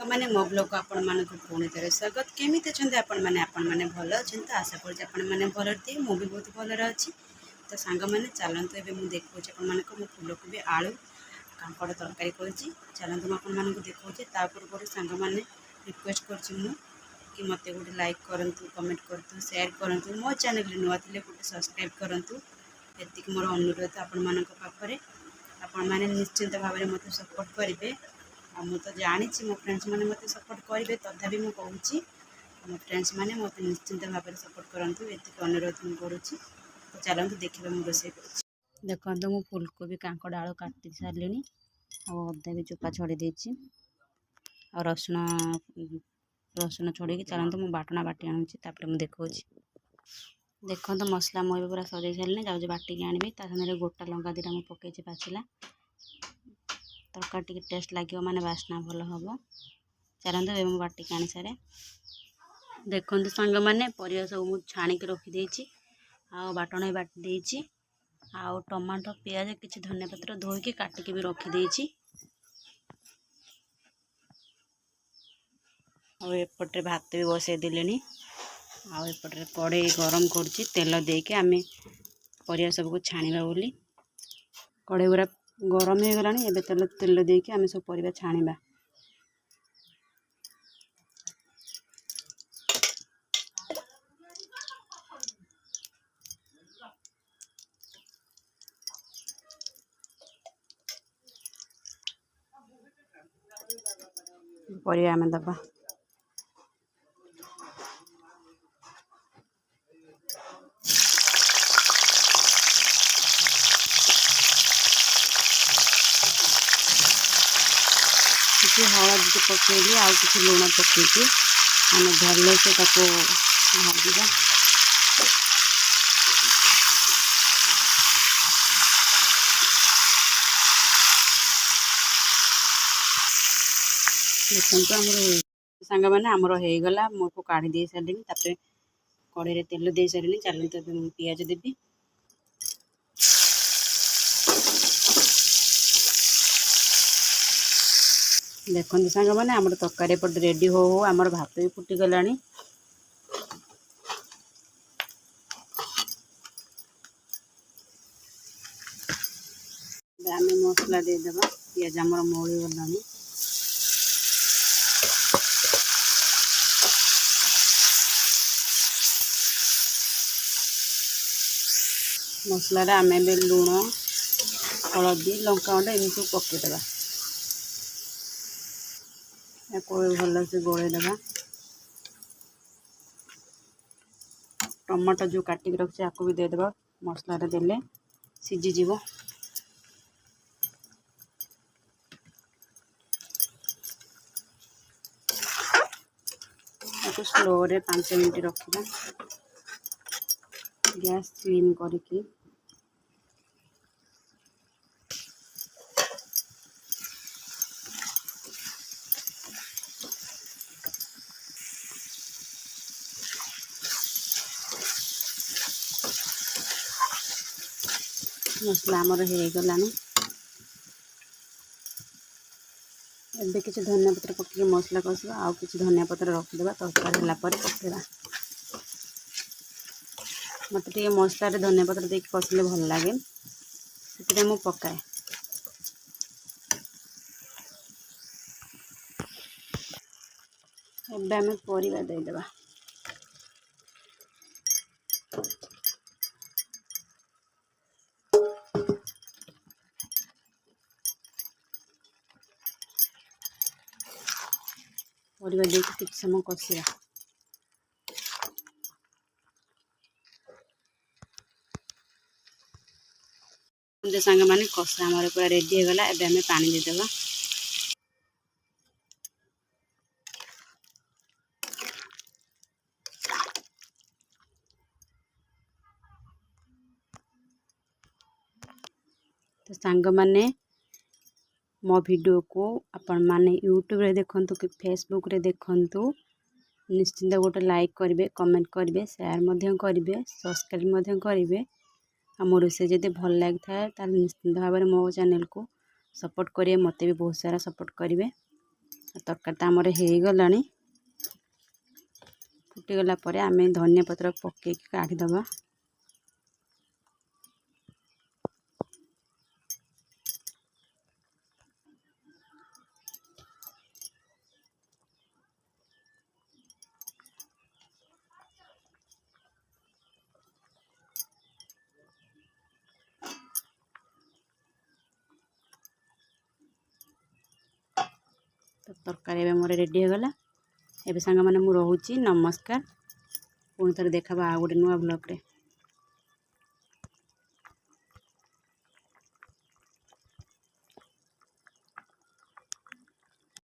मैंने मो ब्लॉग को आपण मानक पुणी थे स्वागत केमी अच्छा आपण मैंने भल अच्छे तो आशा कर मैंने भल थे मु भी बहुत भल अच्छी तो सांग मैंने चलतु एवं मुझे देखा आपण मो फूल को भी आलू कांकड़ तरकारी कर चलतु मुझे देखा पूर्व सांग मैंने रिक्वेस्ट कर कि मत गोटे लाइक करूँ कमेंट करूँ शेयर करूँ मो चैनल नुआ थे गोटे सब्सक्राइब करूँ ये मोर अनुरोध आपण मानक आपण मैंने निश्चिंत भाव में मत सपोर्ट करेंगे मु तो जानी मो फ्रेंड्स मैंने मत सपोर्ट करेंगे तथापि मुझे कहूँ मो फ्रेंड्स मैंने मत निश्चिंत भाव में सपोर्ट करूँ ये अनुरोध मुझे करुँची तो चलते देखिए मुझे रोसे देखो तो मुझे फूलकोबी कांकड़ आलू काटी सारे और अदा भी चोपा छड़ी देती और रसुण रसुण छड़ी चलते मुझे बाटना बाटी आणुची मुझे देखा देखो तो मसला मुझे पूरा सजे सारे जाऊँ बाटिकी आनी सामने गोटा लंका दीटा मुझे पकई पाचिला तरकारी टेस्ट लगे माने बास्ना भल हम चलते एवं बाटिक आनी सारे देखो सांग मैंने परिया सब मुझे छाणिक रखीदे बाटण बाटी आउ टमाटो पियाज किसी धनिया पत्र धोईकी काटिकी भी रखीदे एपटे भात भी बसई देले आउपटे कड़े गरम कर तेल देके आमे परिया सबको छाणीबा बोली कड़े गुरा गरम हो गला एबे तेल देके आमे सब परिया छाणीबा परिया आमे दबा किसी हलदी पकईली आउ कि लुण पकईकी आम भल से भाजा देखो आमर सांग मैंने आमर हो गला मुझको काढ़ी दे सारे कड़े तेल दे सारे चलते पियाज देवी देखो सांग मैंने आम तरकारी पट रेडी हो आमर भात भी फुटी गला आम मसला देदेबा पियाज आमर मौली गला मसला आम लुण हलदी लंका गुंड एम सब पकईदेवा भल से गोलेदेवा टमाटो जो काटिक रखी आपको भी देदेबा मसला देले सीझीज स्लो रे 5 मिनट रखा गैस स्लिम करके मसला आमर हो गला एबे किसी धनिया पत्र पकड़ मसला कषा आउ कि धनिया पत्र रखीदे तरकारी पकेवा मत मसला धनिया पत्र देख कषिले भल लगे से मुझे पकाए एबे आम परिवा देदेबा परिवा देख किसी समय कषा सांग मैंने कषा आमर पूरा रेडी हो गला एबे आम पानी देदेबा तो सांग मैंने मो वीडियो को आपण माने यूट्यूब रे देखंतु कि फेसबुक रे देखंतु निश्चिंत गोटे लाइक करेंगे कमेंट करेंगे शेयर करेंगे सब्सक्राइब करेंगे आ मोर रोसे जब भल लगी था निश्चिंत भाव में मो चैनल को सपोर्ट करेंगे मत भी बहुत सारा सपोर्ट करेंगे तरकारी तो आमर हो गलानी फुटीगला आम धनिया पत्र पकई काढ़ीदबा। तो तरकारी एवं मोर रेडी हो गला। एबे सांग माने मु रहूची नमस्कार। पुणी थरे देखा आ गोटे नुआ ब्लॉग रे।